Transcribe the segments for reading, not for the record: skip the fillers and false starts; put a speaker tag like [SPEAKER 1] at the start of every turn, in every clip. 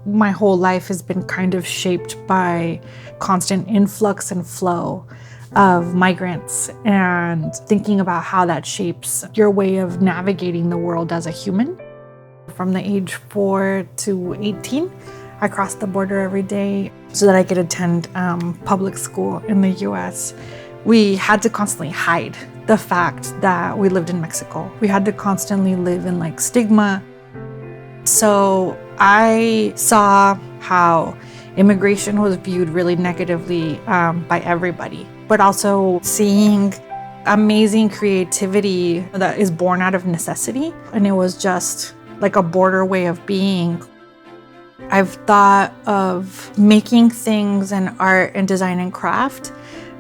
[SPEAKER 1] My whole life has been kind of shaped by constant influx and flow of migrants, and thinking about how that shapes your way of navigating the world as a human. From the age 4 to 18, I crossed the border every day so that I could attend public school in the US. We had to constantly hide the fact that we lived in Mexico. We had to constantly live in like stigma. So I saw how immigration was viewed really negatively by everybody, but also seeing amazing creativity that is born out of necessity. And it was just like a border way of being. I've thought of making things in art and design and craft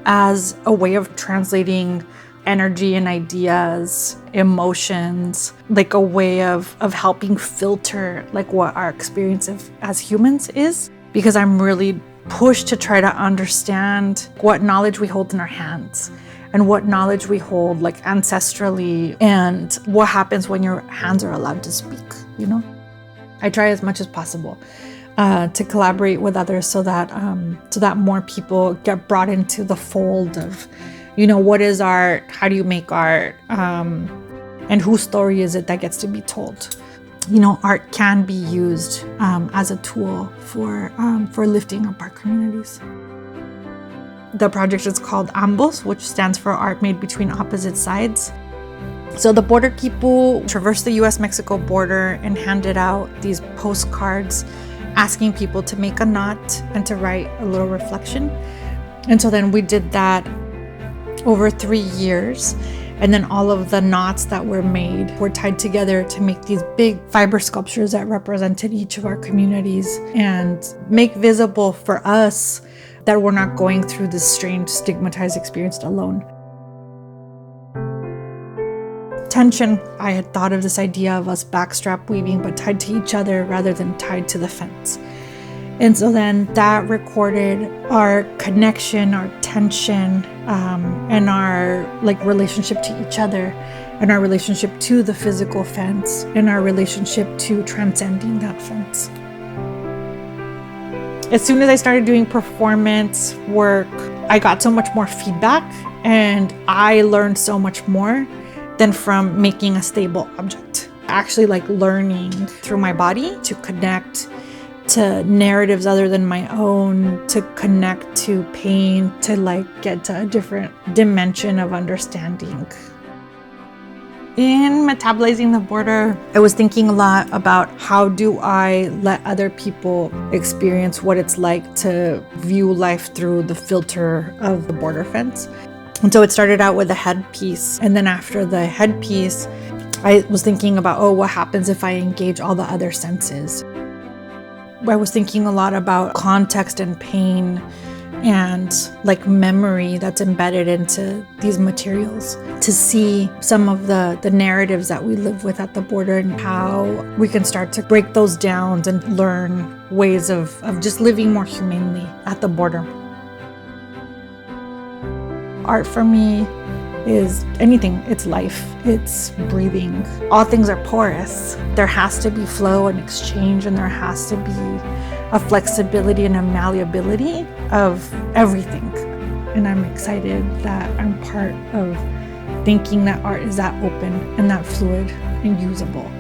[SPEAKER 1] as a way of translating energy and ideas, emotions, like a way of helping filter like what our experience as humans is. Because I'm really pushed to try to understand what knowledge we hold in our hands and what knowledge we hold like ancestrally, and what happens when your hands are allowed to speak, you know? I try as much as possible to collaborate with others so that more people get brought into the fold of, you know, what is art, how do you make art, and whose story is it that gets to be told. You know, art can be used as a tool for lifting up our communities. The project is called Ambos, which stands for Art Made Between Opposite Sides. So the border people traversed the US-Mexico border and handed out these postcards asking people to make a knot and to write a little reflection. And so then we did that over 3 years. And then all of the knots that were made were tied together to make these big fiber sculptures that represented each of our communities and make visible for us that we're not going through this strange, stigmatized experience alone. Tension, I had thought of this idea of us backstrap weaving, but tied to each other rather than tied to the fence. And so then that recorded our connection, our tension, and our like relationship to each other, and our relationship to the physical fence, and our relationship to transcending that fence. As soon as I started doing performance work, I got so much more feedback, and I learned so much more than from making a stable object. Actually like learning through my body to connect to narratives other than my own, to connect to pain, to like get to a different dimension of understanding. In metabolizing the border, I was thinking a lot about how do I let other people experience what it's like to view life through the filter of the border fence. And so it started out with a headpiece. And then after the headpiece, I was thinking about, what happens if I engage all the other senses? I was thinking a lot about context and pain and like memory that's embedded into these materials, to see some of the narratives that we live with at the border and how we can start to break those down and learn ways of just living more humanely at the border. Art for me is anything. It's life, it's breathing. All things are porous. There has to be flow and exchange, and there has to be a flexibility and a malleability of everything. And I'm excited that I'm part of thinking that art is that open and that fluid and usable.